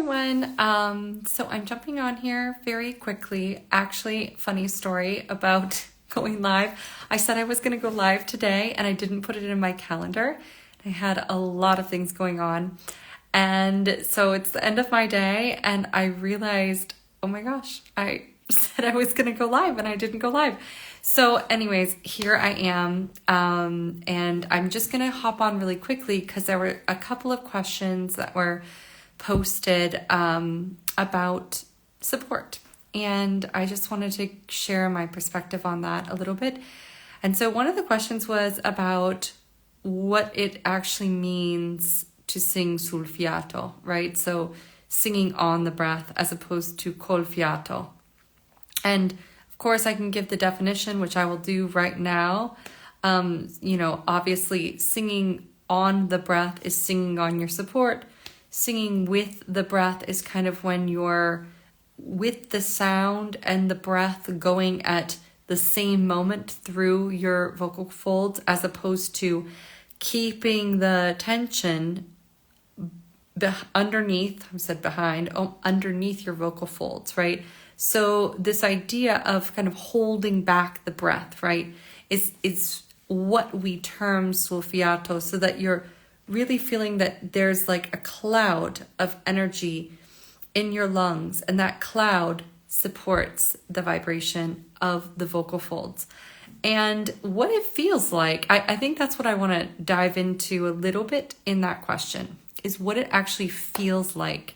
everyone. So I'm jumping on here very quickly. Actually, funny story about going live. I said I was going to go live today and I didn't put it in my calendar. I had a lot of things going on. And so it's the end of my day and I realized, oh my gosh, I said I was going to go live and I didn't go live. So anyways, here I am. And I'm just going to hop on really quickly because there were a couple of questions that were posted about support. And I just wanted to share my perspective on that a little bit. And so one of the questions was about what it actually means to sing sul fiato, right? So singing on the breath as opposed to col fiato. And of course I can give the definition, which I will do right now. Obviously singing on the breath is singing on your support. Singing with the breath is kind of when you're with the sound and the breath going at the same moment through your vocal folds, as opposed to keeping the tension underneath your vocal folds, right? So this idea of kind of holding back the breath, right, is what we term sul fiato, so that you're really feeling that there's like a cloud of energy in your lungs, and that cloud supports the vibration of the vocal folds. And what it feels like, I think that's what I want to dive into a little bit in that question, is what it actually feels like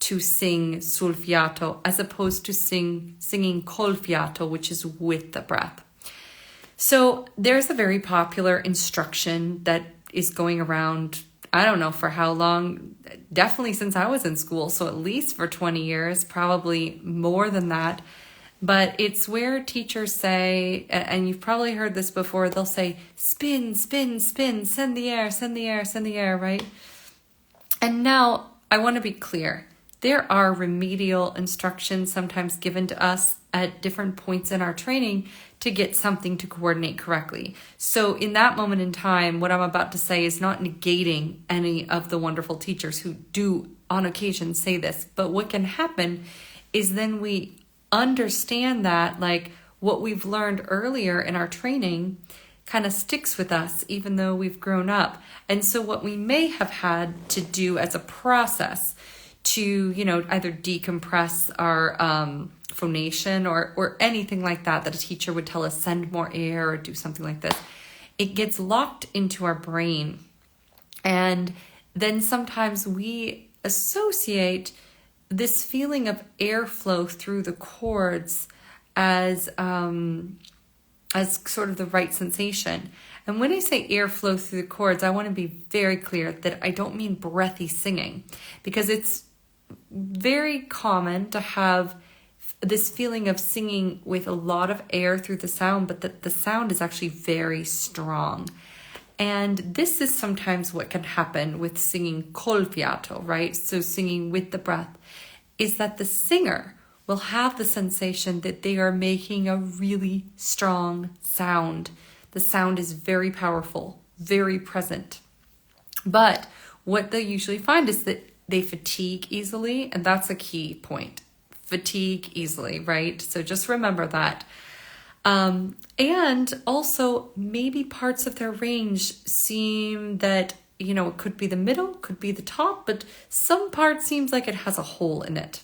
to sing sul fiato as opposed to singing col fiato, which is with the breath. So there's a very popular instruction that is going around, I don't know for how long, definitely since I was in school, so at least for 20 years, probably more than that. But it's where teachers say, and you've probably heard this before, they'll say, spin, spin, spin, send the air, send the air, send the air, right? And now I want to be clear. There are remedial instructions sometimes given to us at different points in our training to get something to coordinate correctly. So in that moment in time, what I'm about to say is not negating any of the wonderful teachers who do on occasion say this. But what can happen is then we understand that like what we've learned earlier in our training kind of sticks with us even though we've grown up. And so what we may have had to do as a process to, either decompress our phonation or anything like that a teacher would tell us, send more air or do something like this, it gets locked into our brain. And then sometimes we associate this feeling of airflow through the chords as sort of the right sensation. And when I say airflow through the chords, I want to be very clear that I don't mean breathy singing, because it's very common to have this feeling of singing with a lot of air through the sound, but that the sound is actually very strong. And this is sometimes what can happen with singing col fiato, right? So singing with the breath, is that the singer will have the sensation that they are making a really strong sound. The sound is very powerful, very present. But what they usually find is that they fatigue easily, and that's a key point. Fatigue easily, right? So just remember that. And also maybe parts of their range seem that, it could be the middle, could be the top, but some part seems like it has a hole in it.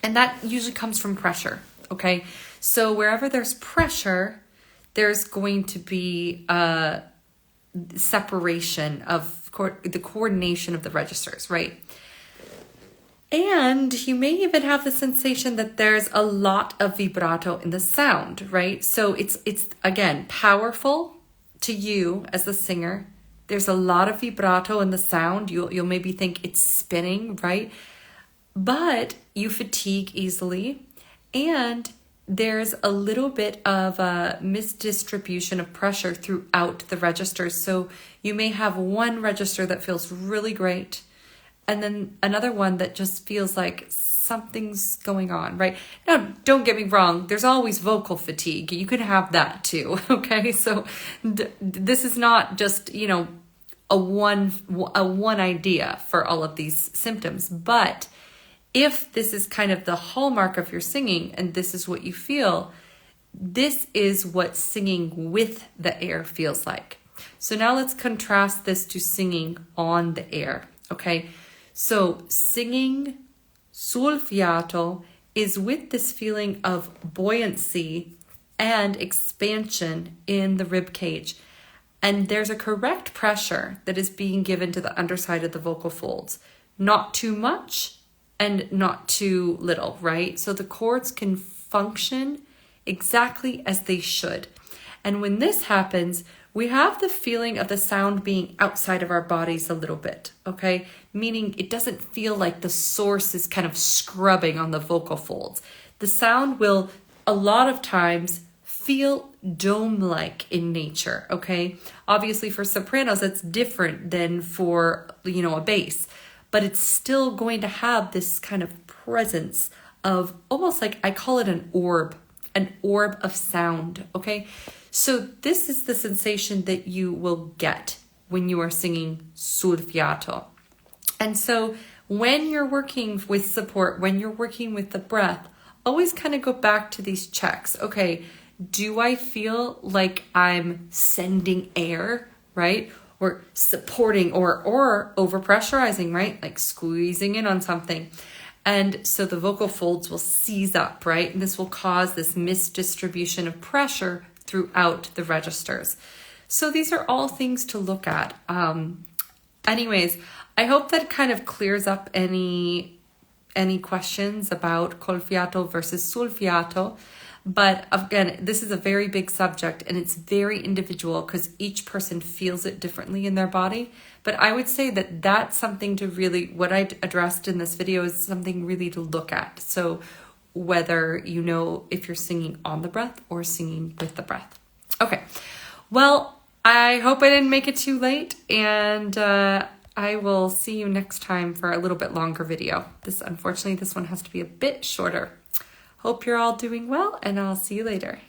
And that usually comes from pressure, okay? So wherever there's pressure, there's going to be a separation of the coordination of the registers, right? And you may even have the sensation that there's a lot of vibrato in the sound, right? So it's again, powerful to you as a singer. There's a lot of vibrato in the sound. You'll maybe think it's spinning, right? But you fatigue easily, and there's a little bit of a misdistribution of pressure throughout the registers. So you may have one register that feels really great, and then another one that just feels like something's going on, right? Now, don't get me wrong. There's always vocal fatigue. You could have that too, okay? So this is not just, a one idea for all of these symptoms, but if this is kind of the hallmark of your singing and this is what you feel, this is what singing with the air feels like. So now let's contrast this to singing on the air, okay? So singing sul fiato is with this feeling of buoyancy and expansion in the rib cage. And there's a correct pressure that is being given to the underside of the vocal folds. Not too much and not too little, right? So the cords can function exactly as they should. And when this happens, we have the feeling of the sound being outside of our bodies a little bit, okay? Meaning it doesn't feel like the source is kind of scrubbing on the vocal folds. The sound will, a lot of times, feel dome-like in nature, okay? Obviously for sopranos, that's different than for, a bass, but it's still going to have this kind of presence of almost like, I call it an orb of sound, okay? So this is the sensation that you will get when you are singing sul fiato. And so when you're working with support, when you're working with the breath, always kind of go back to these checks. Okay, do I feel like I'm sending air, right? Or supporting or overpressurizing, right? Like squeezing in on something. And so the vocal folds will seize up, right? And this will cause this misdistribution of pressure throughout the registers. So these are all things to look at. Anyways, I hope that kind of clears up any questions about col fiato versus sul fiato. But again, this is a very big subject and it's very individual because each person feels it differently in their body. But I would say that that's something to really, what I addressed in this video is something really to look at. So whether you know if you're singing on the breath or singing with the breath. Okay, well, I hope I didn't make it too late, and I will see you next time for a little bit longer video. Unfortunately, this one has to be a bit shorter. Hope you're all doing well, and I'll see you later.